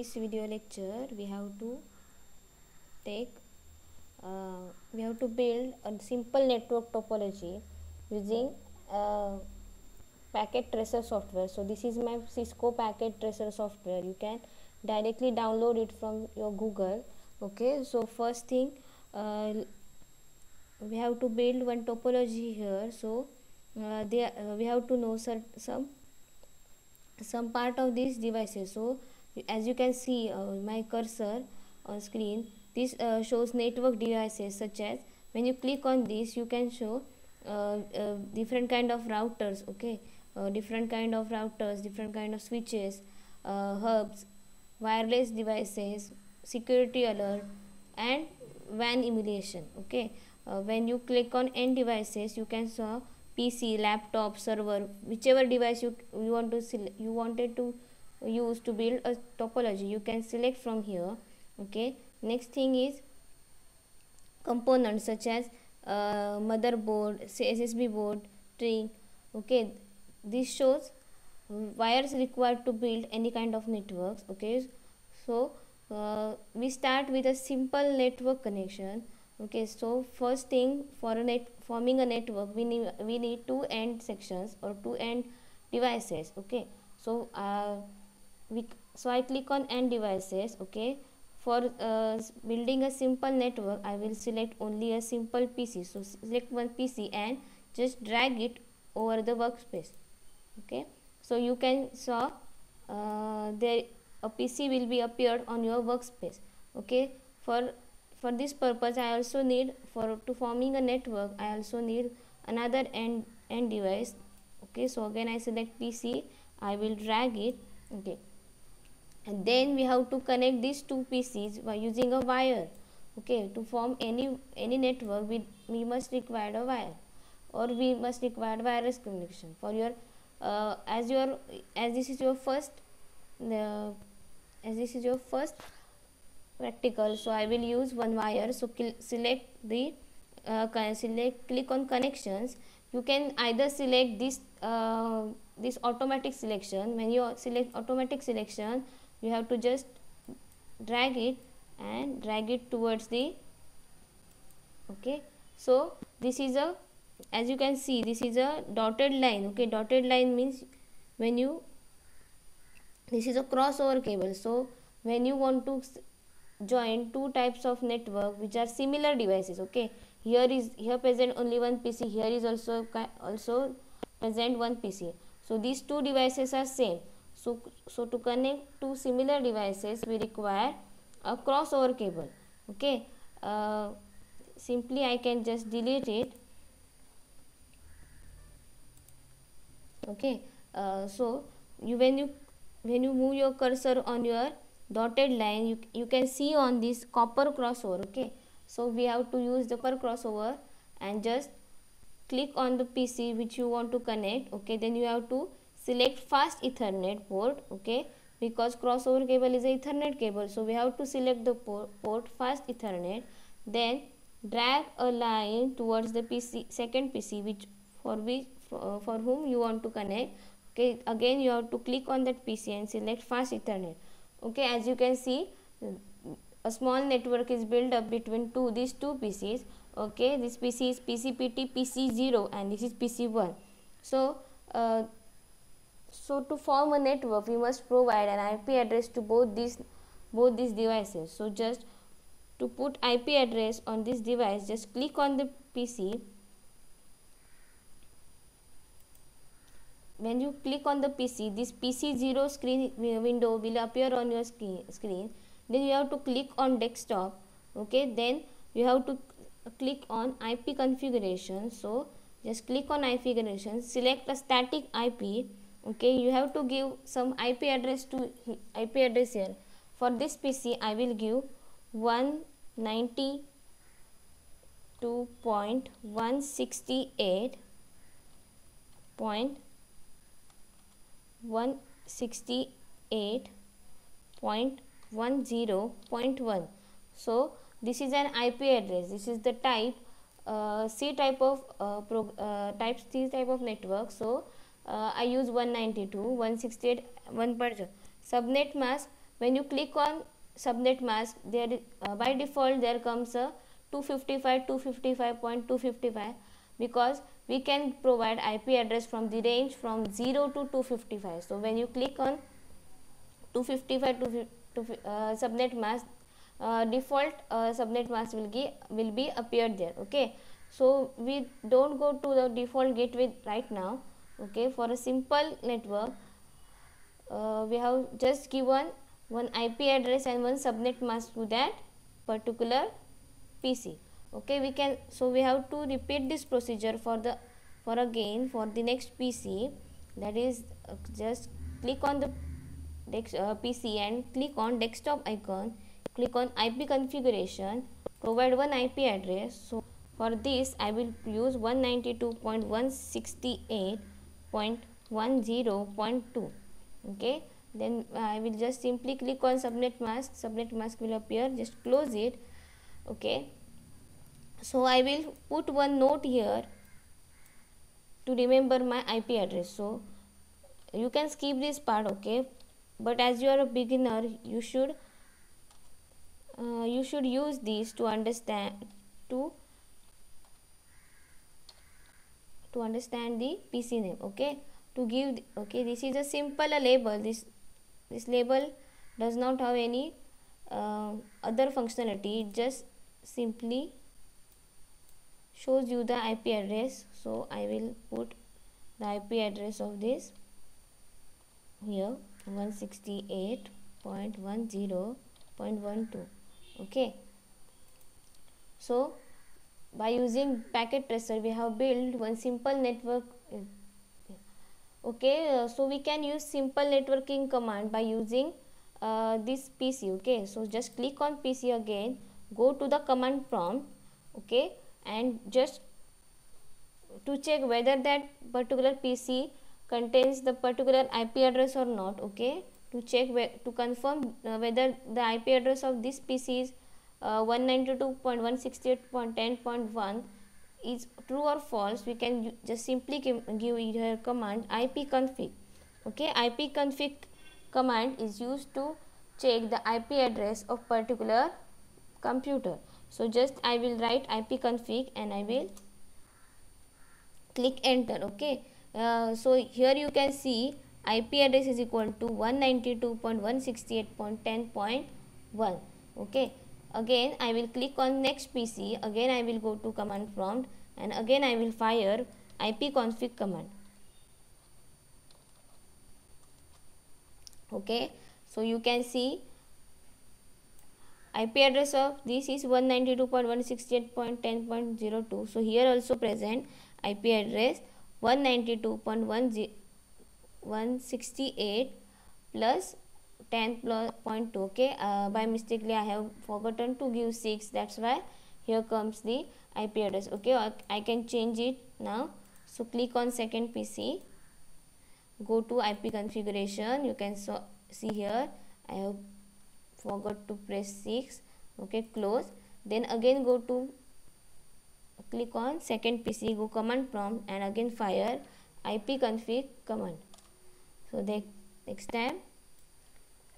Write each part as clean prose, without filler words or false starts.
This video lecture take we have to build a simple network topology using packet tracer software. So this is my Cisco packet tracer software. You can directly download it from your Google. Okay, so first thing, we have to build one topology here. So we have to know some part of these devices. So as you can see, my cursor on screen, this shows network devices, such as when you click on this you can show different kind of routers. Okay, different kind of routers, different kind of switches, hubs, wireless devices, security alert, and WAN emulation. Okay, when you click on end devices, you can saw PC, laptop, server, whichever device you want to you wanted to use to build a topology, you can select from here. Okay, next thing is components, such as motherboard, SSB board, string. Okay, this shows wires required to build any kind of networks. Okay, so we start with a simple network connection. Okay, so first thing, for forming a network, we need two end sections or two end devices. Okay, so I click on end devices. Okay, for building a simple network, I will select only a simple PC. So select one PC and just drag it over the workspace. Okay, so you can saw there a PC will be appeared on your workspace. Okay, for this purpose, I also need, for to forming a network, I also need another end device. Okay, so again I select PC, I will drag it. Okay, and then we have to connect these two PCs by using a wire. Okay, to form any network, we must require a wire, or we must require wireless connection. For your as this is your first uh, as this is your first practical, so I will use one wire. So select the click on connections. You can either select this automatic selection. When you select automatic selection, you have to just drag it and drag it towards the. Okay, so this is a, as you can see, this is a dotted line. Okay, dotted line means when you, this is a crossover cable. So when you want to join two types of network which are similar devices. Okay, here present only one PC, here is also present one PC. So these two devices are same. So to connect two similar devices, we require a crossover cable. Okay, simply I can just delete it. Okay, so when you move your cursor on your dotted line, you can see on this copper crossover. Okay, so we have to use the copper crossover and just click on the PC which you want to connect. Okay, then you have to select fast Ethernet port. Okay, because crossover cable is a Ethernet cable, so we have to select the port fast Ethernet. Then drag a line towards the PC, second PC, which for whom you want to connect. Okay, again you have to click on that PC and select fast Ethernet. Okay, as you can see, a small network is built up between these two PCs. Okay, this PC is PCPT PC0 and this is PC1. So so to form a network, we must provide an IP address to both these devices. So just to put IP address on this device, just click on the PC. When you click on the PC, this PC0 screen window will appear on your screen. Then you have to click on desktop. Okay, then you have to click on IP configuration. So just click on IP configuration, select a static IP. Okay, you have to give some IP address here. For this PC, I will give 192.168.168.10.1. So this is an IP address. This is the type C type of C type of network. So I use 192.168.1. Subnet mask when you click on subnet mask, there by default there comes a 255.255, because we can provide IP address from the range from 0 to 255. So when you click on 255 to subnet mask, default subnet mask will be appeared there. Okay, so we don't go to the default gateway right now. Okay, for a simple network, we have just given one IP address and one subnet mask to that particular PC. Okay, we have to repeat this procedure for the next PC. That is, just click on the PC and click on desktop icon, click on IP configuration, provide one IP address. So for this I will use 192.168.10.2. okay, then I will just simply click on subnet mask will appear, just close it. Okay, so I will put one note here to remember my IP address. So you can skip this part. Okay, but as you are a beginner, you should use this to understand the PC name. Okay, to give this is a simple label. This label does not have any other functionality. It just simply shows you the IP address. So I will put the IP address of this here, 168.10.12. okay, so by using packet tracer we have built one simple network. Okay, so we can use simple networking command by using this PC. Okay, so just click on PC again, go to the command prompt. Okay, and just to check whether that particular PC contains the particular IP address or not. Okay, to check to confirm whether the IP address of this PC is 192.168.10.1 is true or false, we can just simply give here command ipconfig. Okay, ipconfig command is used to check the IP address of particular computer. So just I will write ipconfig and I will click enter. Okay, so here you can see IP address is equal to 192.168.10.1. okay, again I will click on next PC, again I will go to command prompt and again I will fire ipconfig command. Okay, so you can see IP address of this is 192.168.10.02. so here also present IP address 192.168 plus 10.2. okay, by mistakenly I have forgotten to give 6, that's why here comes the IP address. Okay, I can change it now. So click on second PC, go to IP configuration. You can see here I have forgot to press 6. Okay, close. Then again go to click on second PC, go command prompt and again fire ipconfig command. So the next time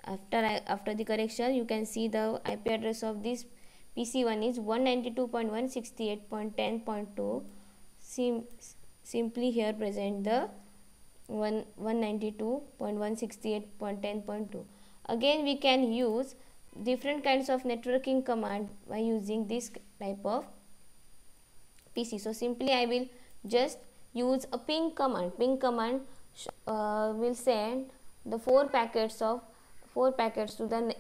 after the correction you can see the IP address of this PC1 is 192.168.10.2. Simply here present the 192.168.10.2. again we can use different kinds of networking command by using this type of PC. So simply I will just use a ping command. Ping command will send the 4 packets to the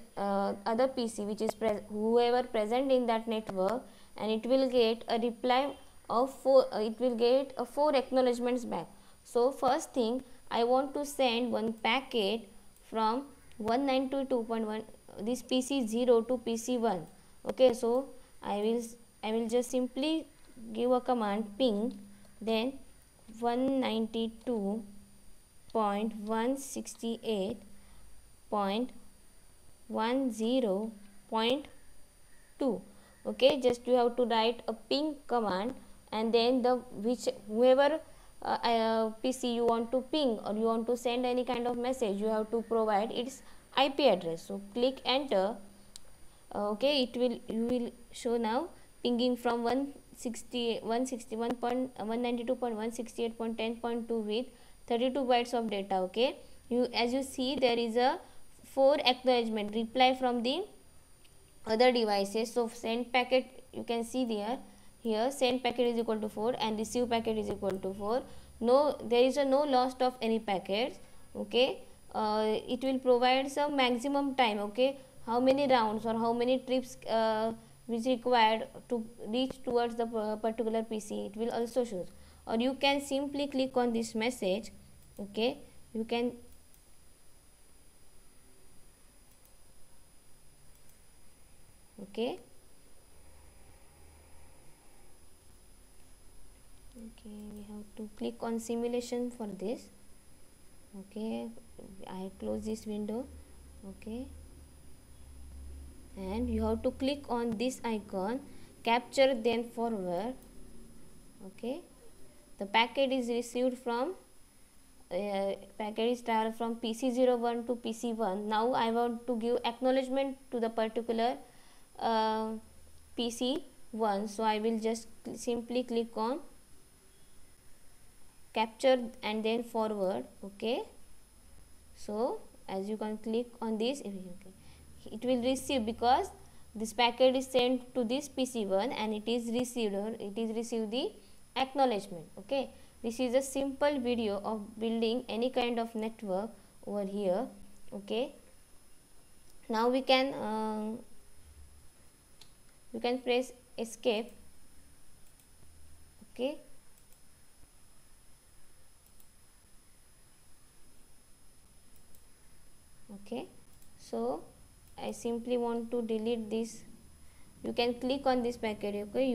other PC which is whoever present in that network, and it will get a reply of 4 4 acknowledgements back. So first thing, I want to send one packet from 192.1 this PC 0 to PC 1. Okay, so I will just simply give a command ping, then 192.168.10.2. okay, just you have to write a ping command and then whoever PC you want to ping or you want to send any kind of message, you have to provide its IP address. So click enter. Okay, you will show now pinging from 192.168.10.2 with 32 bytes of data. Okay, as you see, there is a 4 acknowledgement reply from the other devices. So send packet, you can see there, here send packet is equal to 4 and receive packet is equal to 4. No, there is a no loss of any packets. Okay, it will provide some maximum time. Okay, how many rounds or how many trips is required to reach towards the particular PC, it will also show. Or you can simply click on this message. Okay, you can okay we have to click on simulation for this. Okay, I close this window. Okay, and you have to click on this icon, capture then forward. Okay, the packet is received from packet is traveled from PC01 to PC1. Now I want to give acknowledgement to the particular uh, PC1, so I will just simply click on capture and then forward. Okay, so as you can click on this, okay, it will receive, because this packet is sent to this PC1 and it is received, or it is received the acknowledgement. Okay, this is a simple video of building any kind of network over here. Okay, now we can press escape. Okay, okay, so I simply want to delete this. You can click on this packet. Okay,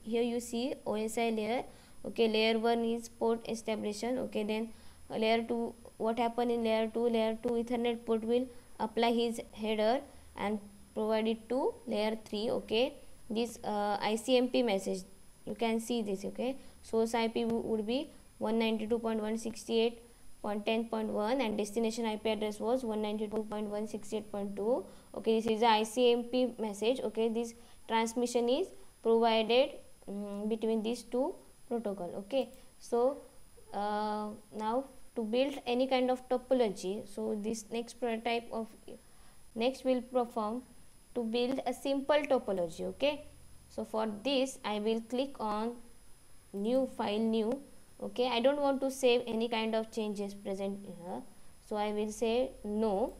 here you see OSI layer. Okay, layer 1 is port establishment. Okay, then layer 2, what happened in layer 2, Ethernet port will apply his header and provide it to layer 3. Okay, this ICMP message, you can see this. Okay, source IP would be 192.168.10.1 and destination IP address was 192.168.2. okay, this is the ICMP message. Okay, this transmission is provided between these two protocol. Okay, so now to build any kind of topology, so this next prototype of next will perform to build a simple topology. Okay, so for this I will click on new file, new. Okay, I don't want to save any kind of changes present here, so I will say no.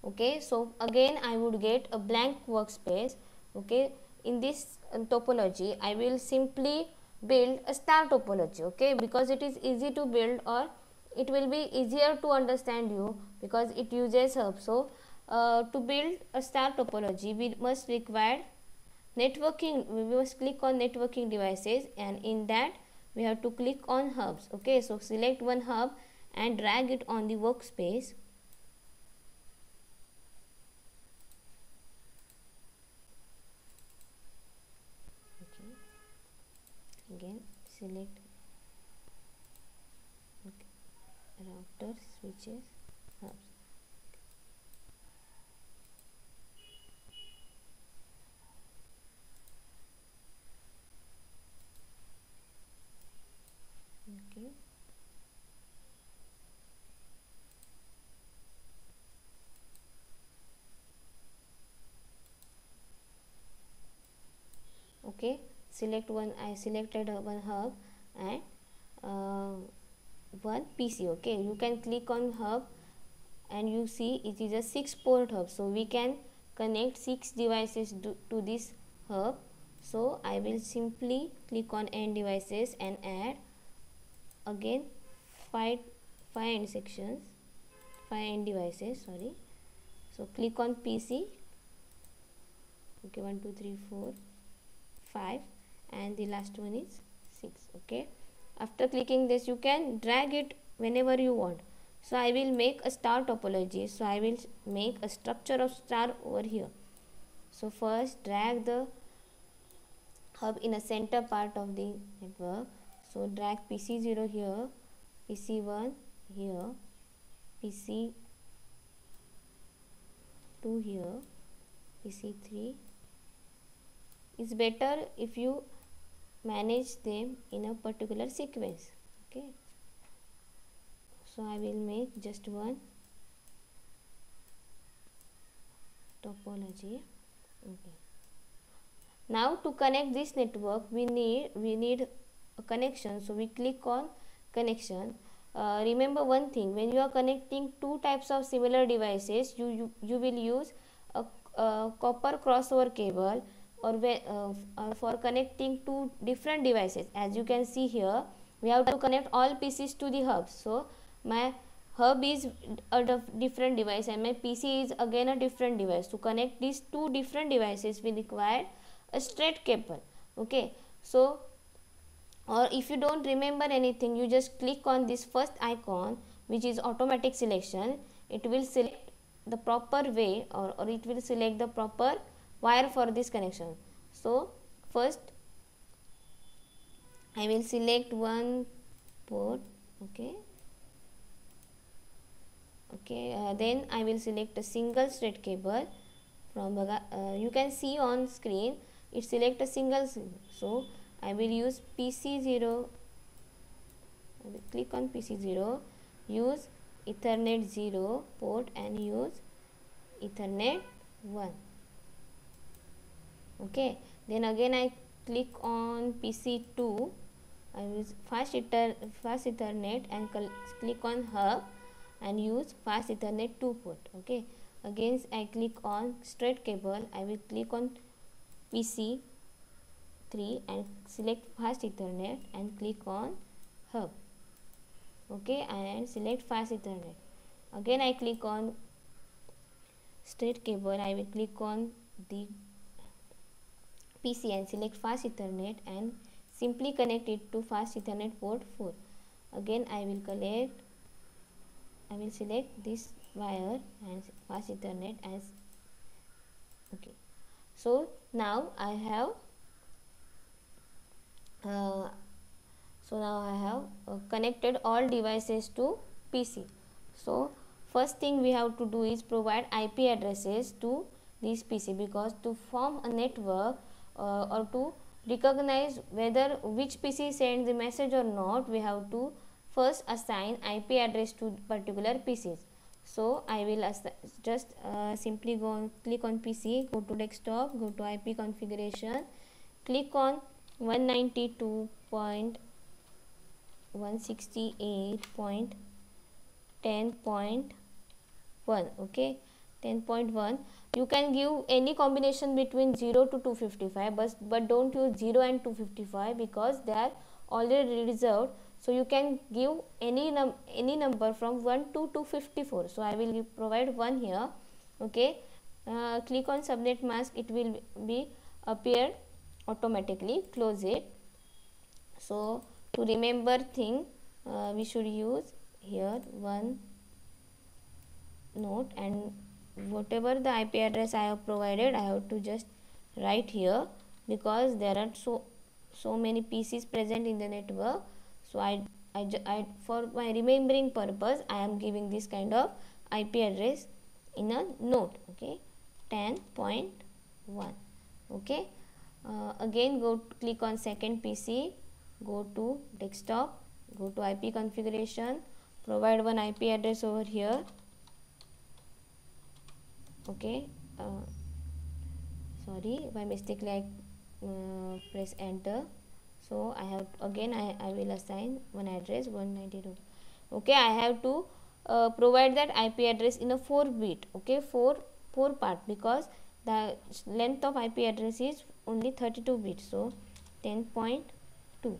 Okay, so again I would get a blank workspace. Okay, in this topology I will simply build a star topology. Okay, because it is easy to build, or it will be easier to understand you because it uses hub. So to build a star topology we must require networking. We must click on networking devices, and in that we have to click on hubs. Okay, so select one hub and drag it on the workspace. Okay, again select, okay, router, switches, hubs. Okay, okay, select one. I selected one hub and one PC. Okay, you can click on hub and you see it is a 6 port hub, so we can connect 6 devices to this hub. So I will simply click on end devices and add again 5 end sections, 5 end devices, sorry. So click on PC. Okay, 1 2 3 4 5 and the last one is 6. Okay, after clicking this you can drag it whenever you want. So I will make a star topology, so I will make a structure of star over here. So first drag the hub in a center part of the network. So drag PC0 here, PC1 here, PC 2 here, PC3. It's better if you manage them in a particular sequence. Okay, so I will make just one topology. Okay, now to connect this network we need a connection, so we click on connection. Remember one thing, when you are connecting two types of similar devices, you will use a copper crossover cable, or for connecting two different devices. As you can see here, we have to connect all PCs to the hub. So my hub is a different device and my PC is again a different device. To connect these two different devices we require a straight cable. Okay, so, or if you don't remember anything, you just click on this first icon, which is automatic selection. It will select the proper way, or it will select the proper wire for this connection. So first I will select one port. Okay, then I will select a single straight cable from you can see on screen it select a single. So I will use PC0. I will click on PC0, use Ethernet 0 port and use Ethernet 1. Okay, then again I click on PC2. I use fast Ethernet and click on hub and use fast Ethernet 2 port. Okay, again I click on straight cable. I will click on PC3 and select fast Ethernet and click on hub. Okay, and select fast Ethernet. Again I click on straight cable. I will click on the PC and select fast Ethernet and simply connect it to fast Ethernet port 4. Again I will select this wire and fast Ethernet as okay. So now I have connected all devices to PC. So first thing we have to do is provide IP addresses to this PC, because to form a network or to recognize whether which PC sends the message or not, we have to first assign IP address to particular PCs. So I will just simply click on PC, go to desktop, go to IP configuration, click on 192.168.10.1. okay, 10.1. you can give any combination between 0 to 255, but don't use 0 and 255 because they are already reserved. So you can give any number from 1 to 254. So I will provide 1 here. Okay, click on subnet mask, it will be appear automatically. Close it. So to remember thing, we should use here one note, and whatever the IP address I have provided, I have to just write here, because there are so many PCs present in the network. So I for my remembering purpose, I am giving this kind of IP address in a note. Okay, 10.1. okay, again click on second PC, go to desktop, go to IP configuration, provide one IP address over here. Okay, sorry, by mistakenly I press enter. So I have again I will assign one address 192. Okay, I have to provide that IP address in a 4 bit. Okay, 4 part, because the length of IP address is only 32 bits. So 10.2.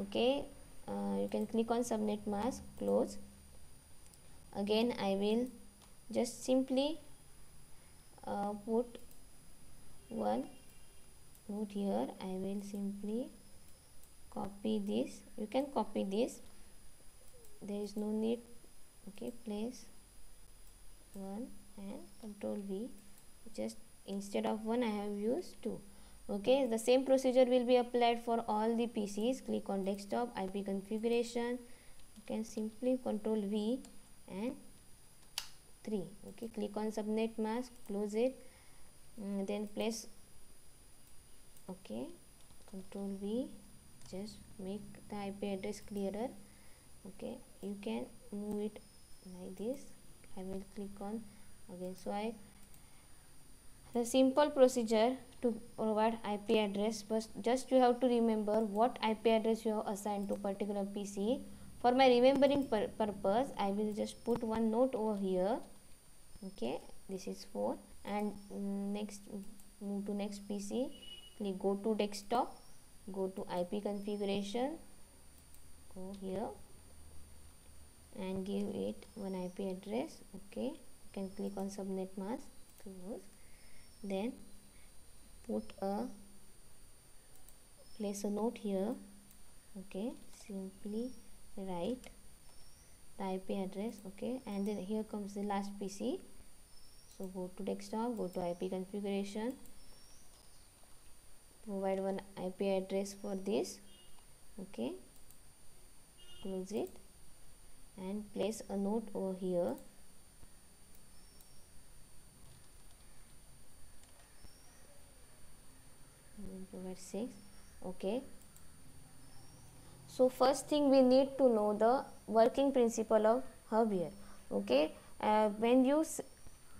okay, you can click on subnet mask, close. Again I will just simply put one note here. I will simply copy this. You can copy this, there is no need. Okay, place 1 and control V. Just instead of 1 I have used 2. Okay, the same procedure will be applied for all the PCs. Click on desktop, IP configuration. You can simply control V and 3. Okay, click on subnet mask, close it, then place, okay, control V, just make the IP address clearer. Okay, you can move it like this. I will click on again. So the simple procedure to provide IP address, but just you have to remember what IP address you have assigned to particular PC. For my remembering purpose, I will just put one note over here. Okay, this is 4, and next move to next PC. Click go to desktop, go to IP configuration, go here and give it one IP address. Okay, you can click on subnet mask, close, then place a note here. Okay, simply write the IP address. Okay, and then here comes the last PC. So go to desktop, go to IP configuration, provide one IP address for this. Okay, close it and place a note over here. Provide 6. Okay, so first thing we need to know the working principle of hub here. Okay, when you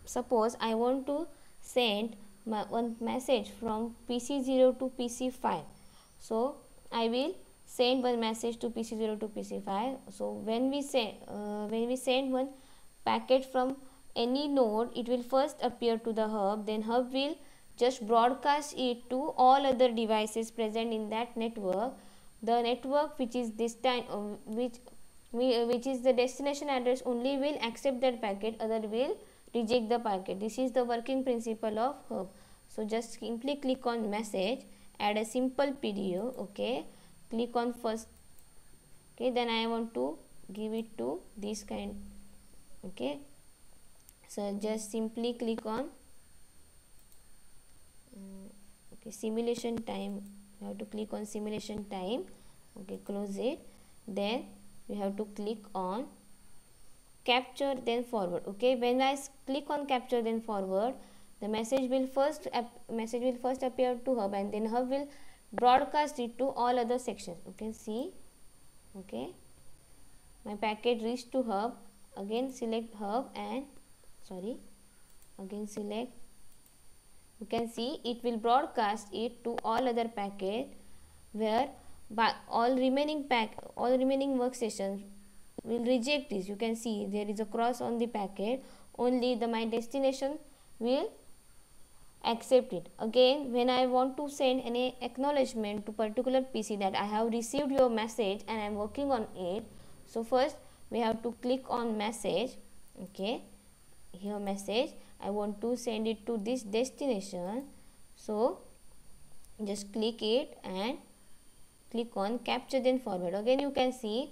suppose I want to send one message from PC0 to PC5, so I will send one message to PC0 to PC5. So when we send one packet from any node, it will first appear to the hub, then hub will just broadcast it to all other devices present in that network. The network which is this time which is the destination address only will accept that packet, other will reject the packet. This is the working principle of hub. So just simply click on message, add a simple PDO. Okay, click on first. Okay, then I want to give it to this kind. Okay, so just simply click on okay, simulation time. You have to click on simulation time. Okay, close it, then we have to click on capture then forward. Okay, when I click on capture then forward, the message will first appear to hub, and then hub will broadcast it to all other sections. You can see. Okay, my packet reached to hub. Again select hub and again select. You can see it will broadcast it to all other packet, where all remaining workstations will reject this. You can see there is a cross on the packet. Only my destination will accept it. Again, when I want to send any acknowledgement to particular PC that I have received your message and I am working on it, so first we have to click on message. Okay, here message, I want to send it to this destination, so just click it and click on capture then forward. Again you can see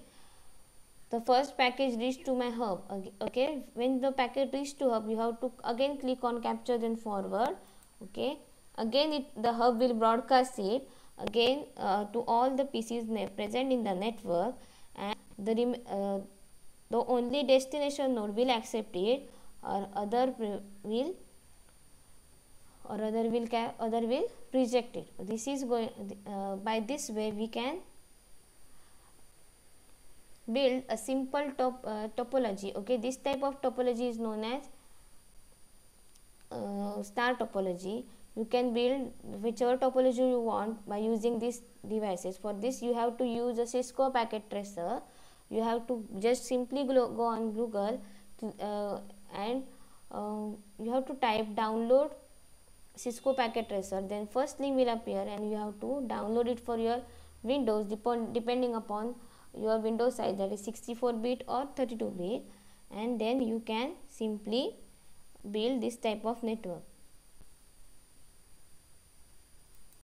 the first package reached to my hub. Okay, when the packet reached to hub, you have to again click on capture then forward. Okay, again the hub will broadcast it again to all the PCs present in the network, and the only destination node will accept it, or other will reject it. This is going by this way we can build a simple topology. Okay, this type of topology is known as star topology. You can build whichever topology you want by using these devices. For this you have to use a Cisco packet tracer. You have to just simply go on Google and you have to type download Cisco packet tracer, then first link will appear and you have to download it for your Windows depending upon your Windows size, that is 64-bit or 32-bit, and then you can simply build this type of network.